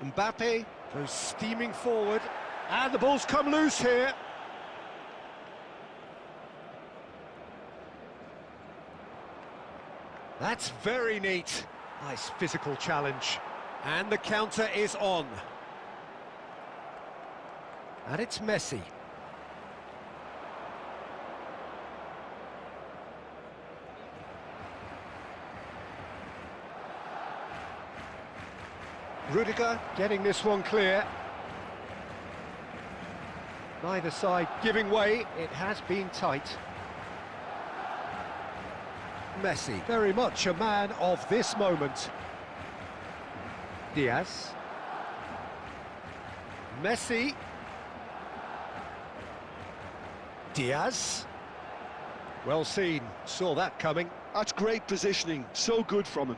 Mbappe goes steaming forward. And the ball's come loose here. That's very neat. Nice physical challenge. And the counter is on. And it's Messi. Rudiger getting this one clear. Neither side giving way. It has been tight. Messi, very much a man of this moment. Diaz. Messi. Diaz. Well seen, saw that coming. That's great positioning, so good from him.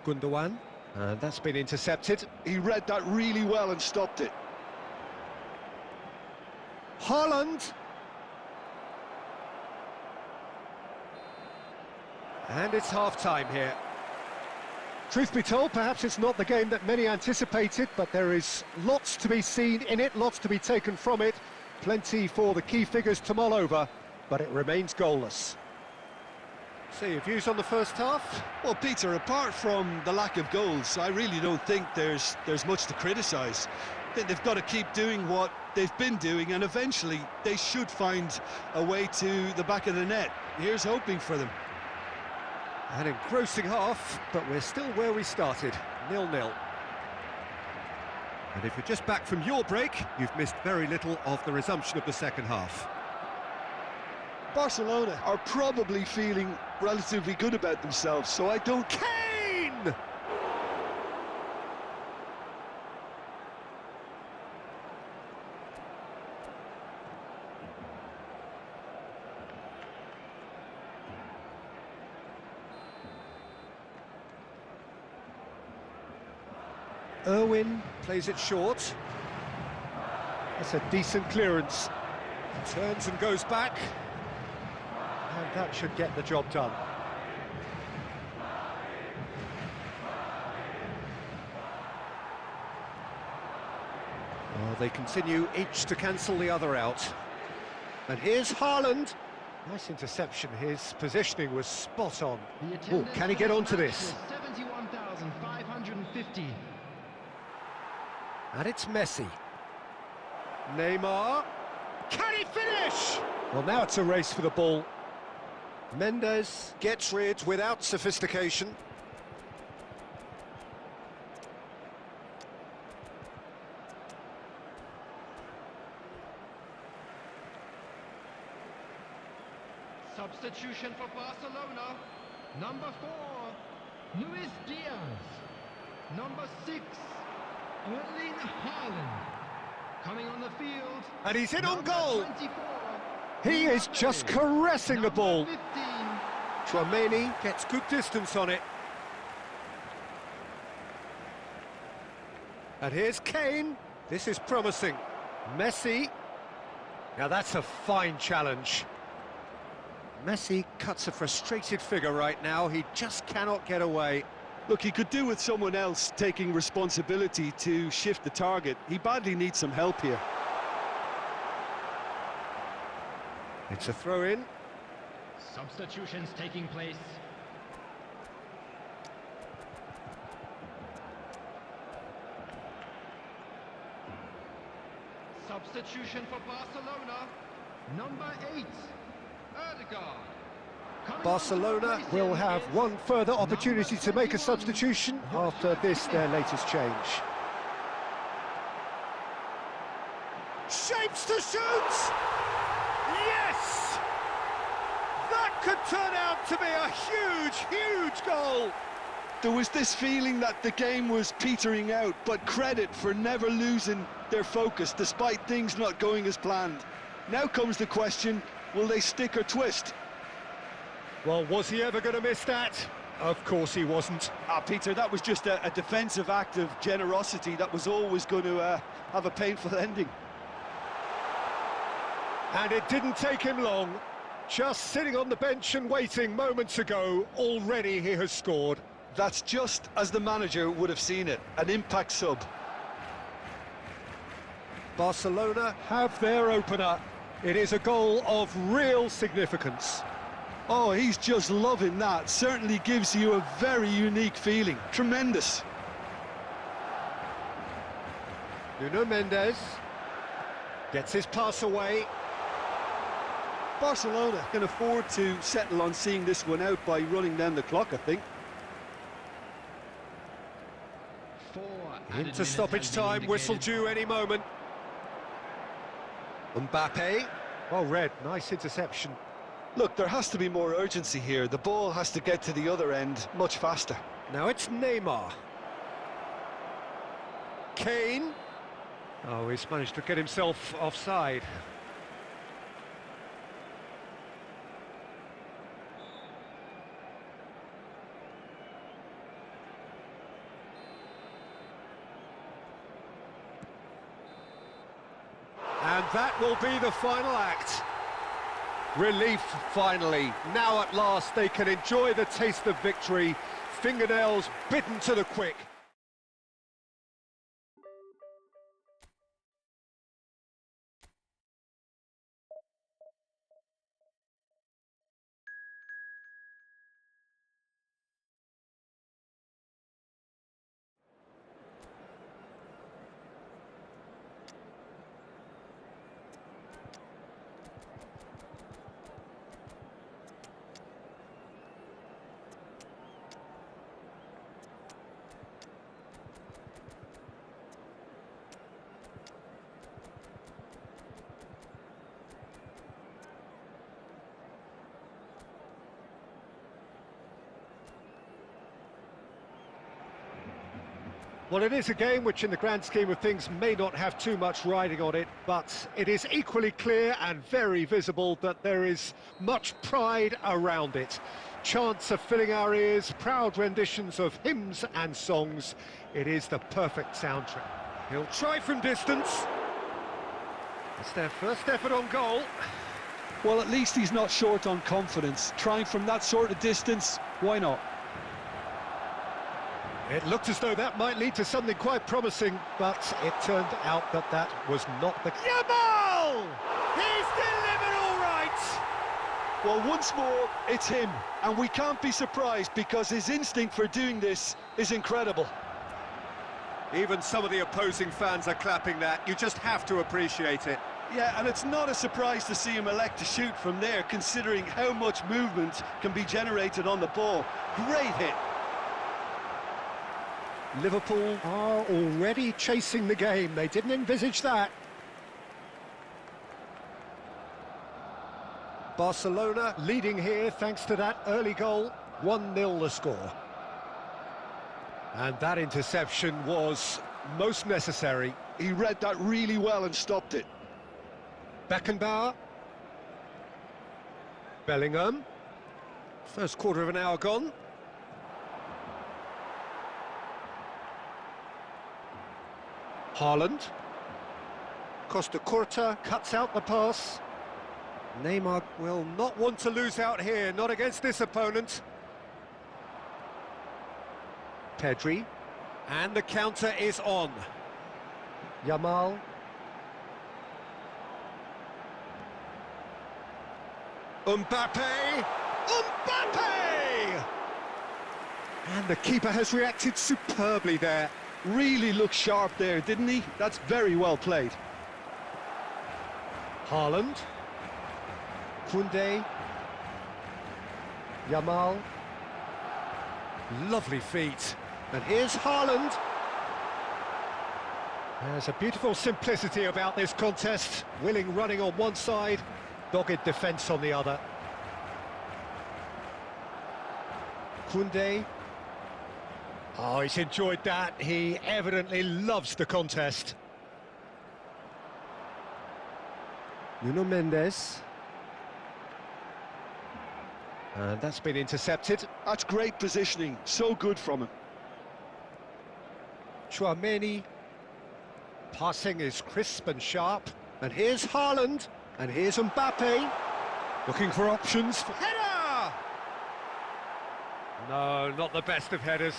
Gundogan, and that's been intercepted. He read that really well and stopped it. Haaland. And it's half-time here. Truth be told, perhaps it's not the game that many anticipated, but there is lots to be seen in it, lots to be taken from it. Plenty for the key figures to mull over, but it remains goalless. So your views on the first half? Well, Peter, apart from the lack of goals, I really don't think there's much to criticise. They've got to keep doing what they've been doing, and eventually they should find a way to the back of the net. Here's hoping for them. An engrossing half, but we're still where we started, 0-0. And if you're just back from your break, you've missed very little of the resumption of the second half. Barcelona are probably feeling relatively good about themselves, so I don't... Kane! Irwin plays it short. That's a decent clearance. Turns and goes back. And that should get the job done. Well, they continue each to cancel the other out. And here's Haaland. Nice interception. His positioning was spot on. Oh, can he get onto this? 71,550. And it's Messi. Neymar. Can he finish? Well, now it's a race for the ball. Mendes gets rid without sophistication. Substitution for Barcelona. Number 4, Luis Diaz. Number 6, Erling Haaland. Coming on the field. And he's in on Number goal. 24, He is just caressing the ball. Number 15, Chouameni gets good distance on it. And here's Kane. This is promising. Messi. Now that's a fine challenge. Messi cuts a frustrated figure right now. He just cannot get away. Look, he could do with someone else taking responsibility to shift the target. He badly needs some help here. It's a throw-in. Substitutions taking place. Substitution for Barcelona. Number 8, Ødegaard. Barcelona will have one further opportunity to make a substitution after this, their latest change. Shapes to shoot! Yes! That could turn out to be a huge, huge goal! There was this feeling that the game was petering out, but credit for never losing their focus despite things not going as planned. Now comes the question, will they stick or twist? Well, was he ever going to miss that? Of course he wasn't. Peter, that was just a defensive act of generosity that was always going to have a painful ending. And it didn't take him long. Just sitting on the bench and waiting moments ago, already he has scored. That's just as the manager would have seen it, an impact sub. Barcelona have their opener. It is a goal of real significance. Oh, he's just loving that. Certainly gives you a very unique feeling. Tremendous. Nuno Mendes gets his pass away. Barcelona can afford to settle on seeing this one out by running down the clock, I think. Into stoppage time, whistle due any moment. Mbappe. Well read, nice interception. Look, there has to be more urgency here. The ball has to get to the other end much faster. Now it's Neymar. Kane. Oh, he's managed to get himself offside. And that will be the final act. Relief, finally. Now at last they can enjoy the taste of victory. Fingernails bitten to the quick. Well, it is a game which in the grand scheme of things may not have too much riding on it, but it is equally clear and very visible that there is much pride around it. Chants are filling our ears, proud renditions of hymns and songs. It is the perfect soundtrack. He'll try from distance. It's their first effort on goal. Well, at least he's not short on confidence. Trying from that sort of distance, why not? It looked as though that might lead to something quite promising, but it turned out that that was not the... Yamal! He's delivered all right! Well, once more, it's him, and we can't be surprised because his instinct for doing this is incredible. Even some of the opposing fans are clapping that. You just have to appreciate it. Yeah, and it's not a surprise to see him elect to shoot from there, considering how much movement can be generated on the ball. Great hit. Liverpool are already chasing the game. They didn't envisage that. Barcelona leading here thanks to that early goal. 1-0 the score. And that interception was most necessary. He read that really well and stopped it. Beckenbauer. Bellingham. First quarter of an hour gone. Haaland. Costa Curta cuts out the pass. Neymar will not want to lose out here, not against this opponent. Pedri. And the counter is on. Yamal. Mbappe! Mbappe! And the keeper has reacted superbly there. Really looked sharp there, didn't he? That's very well played. Haaland. Koundé. Yamal. Lovely feet. And here's Haaland. There's a beautiful simplicity about this contest. Willing running on one side, dogged defence on the other. Koundé. Oh, he's enjoyed that. He evidently loves the contest. Nuno Mendes. And that's been intercepted. That's great positioning, so good from him. Tchouaméni. Passing is crisp and sharp. And here's Haaland. And here's Mbappe. Looking for options. Header! No, not the best of headers.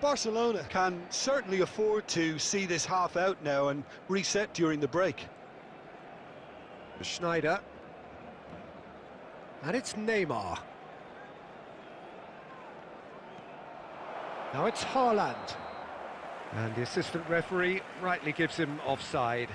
Barcelona can certainly afford to see this half out now and reset during the break. Schneider. And it's Neymar. Now it's Haaland. And the assistant referee rightly gives him offside.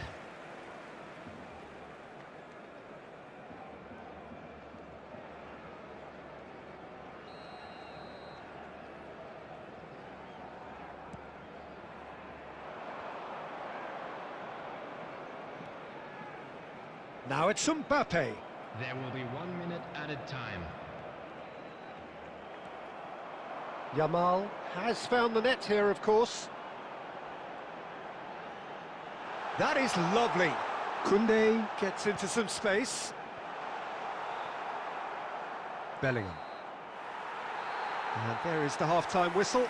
Now it's Mbappe. There will be 1 minute added time. Yamal has found the net here, of course. That is lovely. Koundé gets into some space. Bellingham. And there is the half-time whistle.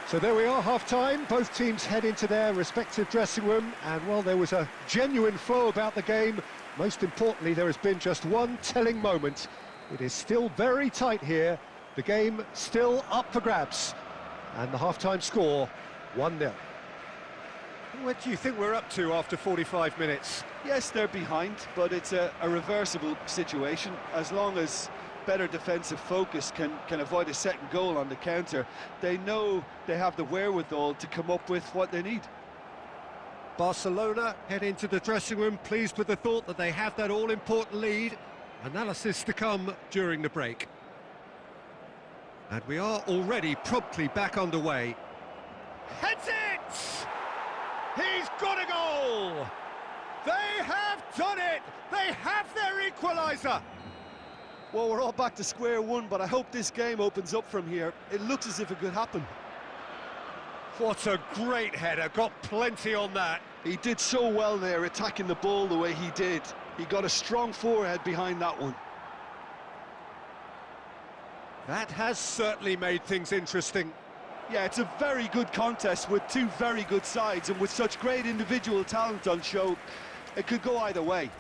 So there we are, half-time. Both teams head into their respective dressing room, and while there was a genuine flow about the game, most importantly, there has been just one telling moment. It is still very tight here. The game still up for grabs. And the half-time score, 1-0. What do you think we're up to after 45 minutes? Yes, they're behind, but it's a reversible situation. As long as better defensive focus can avoid a second goal on the counter, they know they have the wherewithal to come up with what they need. Barcelona head into the dressing room pleased with the thought that they have that all-important lead. Analysis to come during the break. And we are already promptly back underway. Heads it! He's got a goal! They have done it! They have their equaliser! Well, we're all back to square one, but I hope this game opens up from here. It looks as if it could happen. What a great header, got plenty on that. He did so well there, attacking the ball the way he did. He got a strong forehead behind that one. That has certainly made things interesting. Yeah, it's a very good contest with two very good sides, and with such great individual talent on show, it could go either way.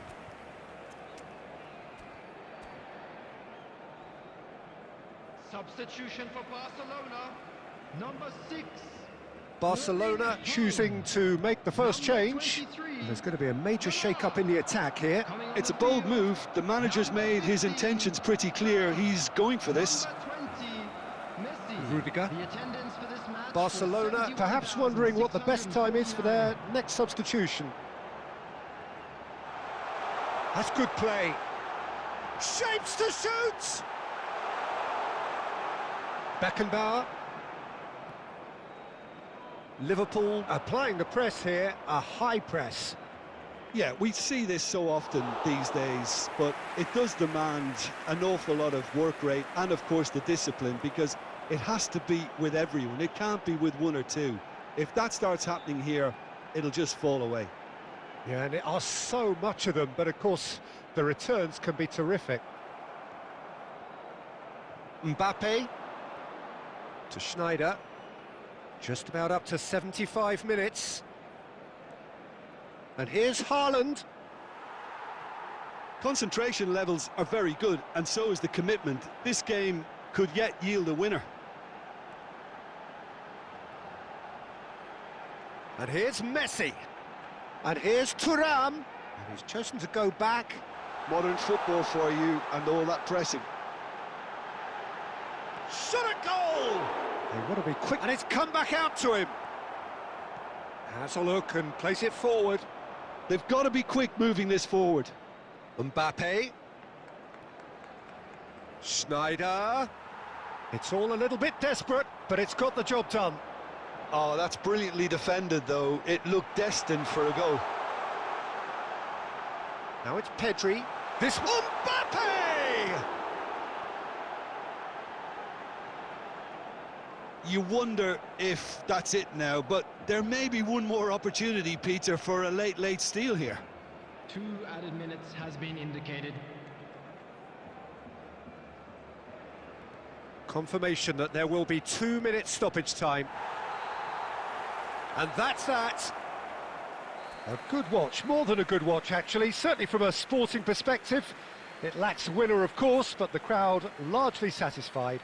Substitution for Barcelona, number 6. Barcelona choosing to make the first change. There's going to be a major shake-up in the attack here. It's a bold move. The manager's made his intentions pretty clear. He's going for this. Rudiger. Barcelona perhaps wondering what the best time is for their next substitution. That's good play. Shapes to shoot! Beckenbauer. Liverpool applying the press here, a high press. Yeah, we see this so often these days, but it does demand an awful lot of work rate and, of course, the discipline, because it has to be with everyone. It can't be with one or two. If that starts happening here, it'll just fall away. Yeah, and there are so much of them, but of course the returns can be terrific. Mbappe to Schneider, just about up to 75 minutes. And here's Haaland. Concentration levels are very good, and so is the commitment. This game could yet yield a winner. And here's Messi. And here's Thuram. And he's chosen to go back. Modern football for you, and all that pressing. Shot a goal! They want to be quick, and it's come back out to him. Has a look and plays it forward. They've got to be quick moving this forward. Mbappe. Schneider. It's all a little bit desperate, but it's got the job done. Oh, that's brilliantly defended, though. It looked destined for a goal. Now it's Pedri. This Mbappe! You wonder if that's it now, but there may be one more opportunity, Peter, for a late steal here. 2 added minutes has been indicated. Confirmation that there will be 2 minutes stoppage time. And that's that. A good watch, more than a good watch actually, certainly from a sporting perspective. It lacks winner of course, but the crowd largely satisfied.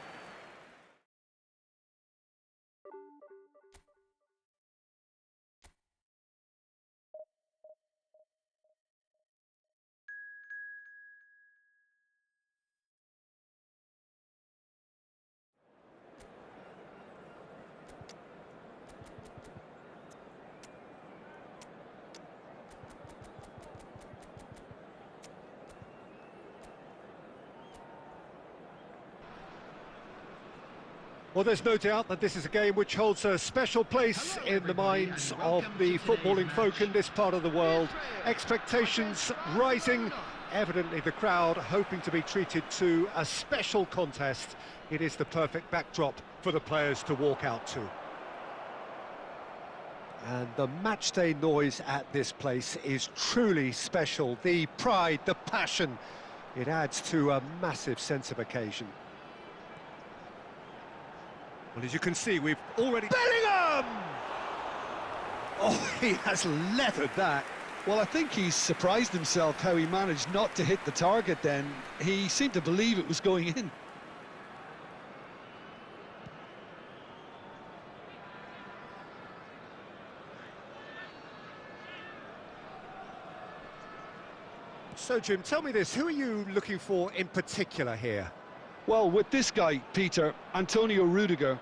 Well, there's no doubt that this is a game which holds a special place in the minds of the footballing folk in this part of the world. Expectations rising, evidently the crowd hoping to be treated to a special contest. It is the perfect backdrop for the players to walk out to. And the matchday noise at this place is truly special. The pride, the passion, it adds to a massive sense of occasion. Well, as you can see, we've already... Bellingham! Oh, he has leathered that. Well, I think he's surprised himself how he managed not to hit the target then. He seemed to believe it was going in. So, Jim, tell me this, who are you looking for in particular here? Well, with this guy, Peter, Antonio Rudiger,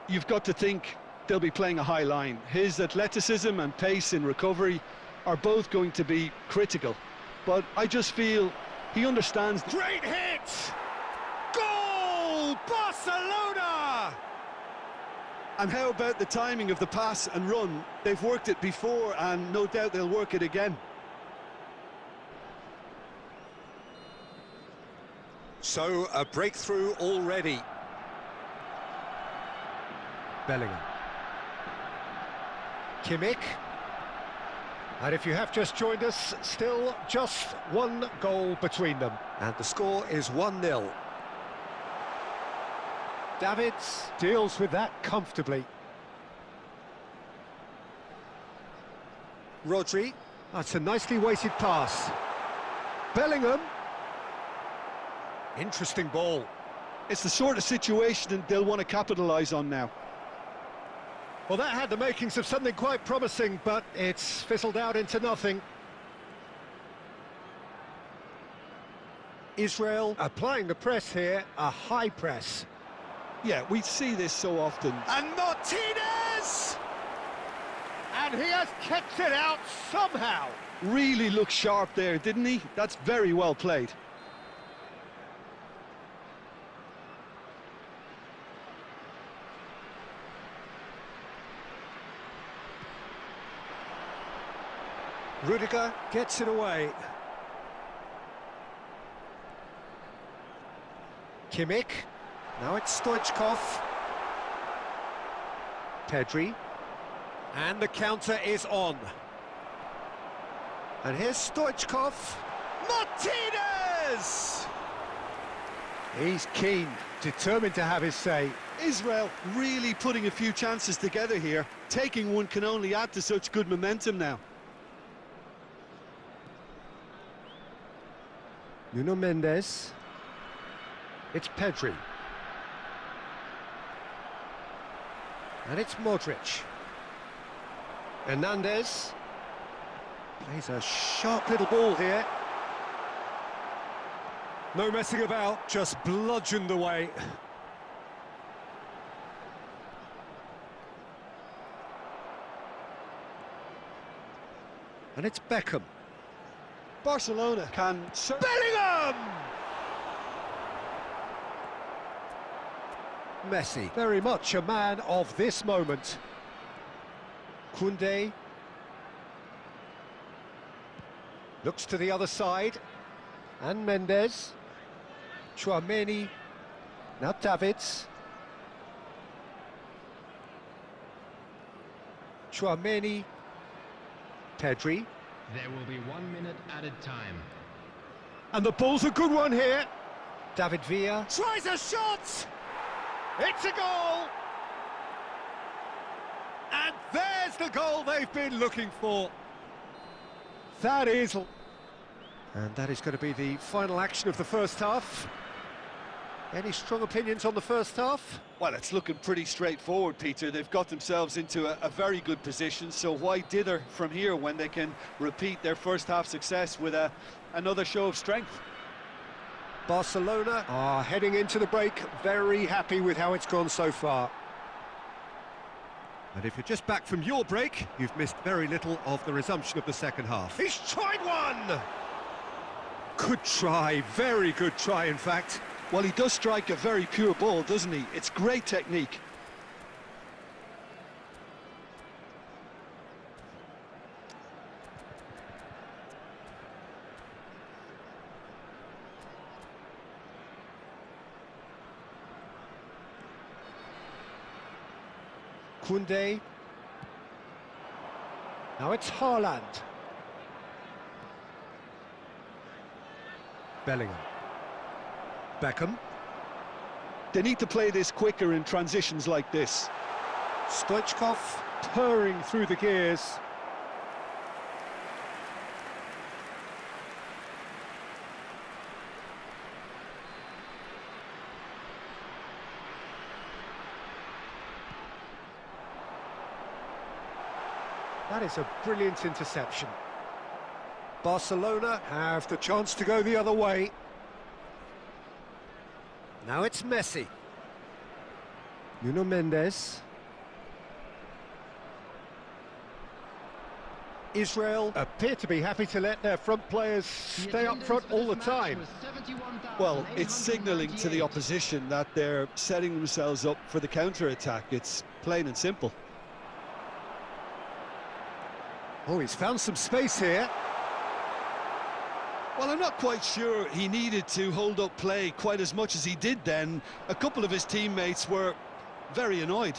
you've got to think they'll be playing a high line. His athleticism and pace in recovery are both going to be critical. But I just feel he understands... Great hit! Goal! Barcelona! And how about the timing of the pass and run? They've worked it before, and no doubt they'll work it again. So, a breakthrough already. Bellingham. Kimmich. And if you have just joined us, still just one goal between them. And the score is 1-0. Davids deals with that comfortably. Rodri. That's a nicely weighted pass. Bellingham. Interesting ball. It's the sort of situation they'll want to capitalise on now. Well, that had the makings of something quite promising, but it's fizzled out into nothing. Israel applying the press here, a high press. Yeah, we see this so often. And Martinez! And he has kept it out somehow. Really looked sharp there, didn't he? That's very well played. Rudiger gets it away. Kimmich. Now it's Stoichkov. Pedri. And the counter is on. And here's Stoichkov. Martinez! He's keen, determined to have his say. Israel really putting a few chances together here. Taking one can only add to such good momentum now. Nuno Mendes. It's Pedri. And it's Modric. Hernandez. Plays a sharp little ball here. No messing about, just bludgeoned away. And it's Beckham. Barcelona can... Bellingham! Messi, very much a man of this moment. Koundé. Looks to the other side. And Mendes. Tchouaméni. Now Davids. Tchouaméni. Pedri. There will be 1 minute added time. And the ball's a good one here. David Villa tries a shot! It's a goal! And there's the goal they've been looking for. That is... And that is going to be the final action of the first half. Any strong opinions on the first half? Well, it's looking pretty straightforward, Peter. They've got themselves into a very good position, so why dither from here when they can repeat their first half success with another show of strength? Barcelona are heading into the break very happy with how it's gone so far. And if you're just back from your break, you've missed very little of the resumption of the second half. He's tried one! Good try, very good try in fact. Well, he does strike a very pure ball, doesn't he? It's great technique. Koundé. Now it's Haaland. Bellingham. Beckham. They need to play this quicker in transitions like this. Stoichkov purring through the gears. That is a brilliant interception. Barcelona have the chance to go the other way. Now it's Messi. Nuno Mendes. Israel appear to be happy to let their front players stay up front all the time. Well, it's signalling to the opposition that they're setting themselves up for the counter-attack. It's plain and simple. Oh, he's found some space here. Well, I'm not quite sure he needed to hold up play quite as much as he did then. A couple of his teammates were very annoyed.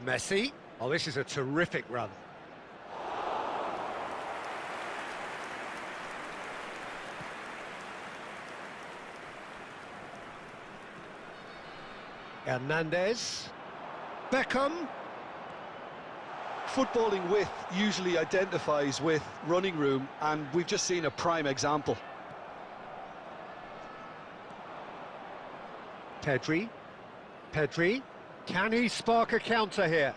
Messi. Oh, this is a terrific run. Hernandez. Beckham. Footballing width usually identifies with running room, and we've just seen a prime example. Pedri. Pedri. Can he spark a counter here?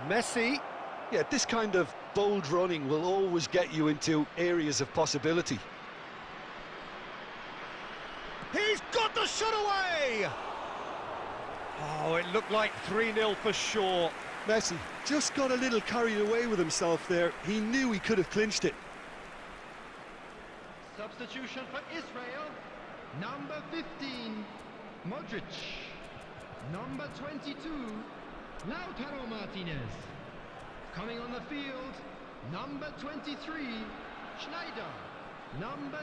Messi. Yeah, this kind of bold running will always get you into areas of possibility. He's got the shot away! Oh, it looked like 3-0 for sure. Messi just got a little carried away with himself there. He knew he could have clinched it. Substitution for Israel. Number 15, Modric. Number 22, Lautaro Martinez. Coming on the field, number 23, Schneider. Number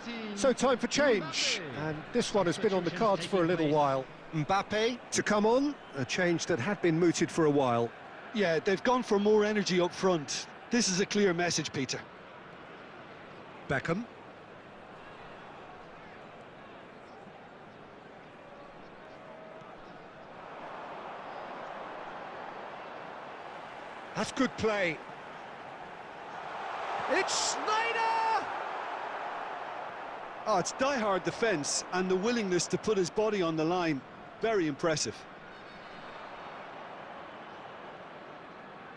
19. So time for change, Mbappe. and this one has been on the cards for a little while. Mbappe to come on, a change that had been mooted for a while. Yeah, they've gone for more energy up front. This is a clear message, Peter. Beckham. That's good play. It's Snyder! Oh, it's die-hard defence and the willingness to put his body on the line. Very impressive.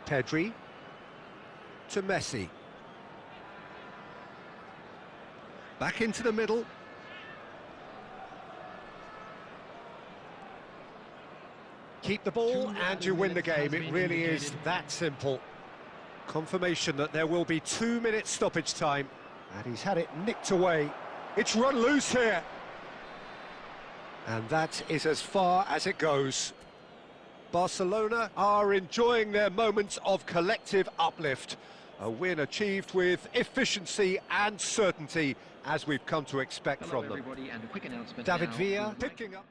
Pedri to Messi. Back into the middle. Keep the ball and you win the game. It really is that simple. Confirmation that there will be 2 minutes stoppage time, and he's had it nicked away. It's run loose here. And that is as far as it goes. Barcelona are enjoying their moments of collective uplift. A win achieved with efficiency and certainty, as we've come to expect from them. Everybody, and a quick announcement David now. Villa picking up.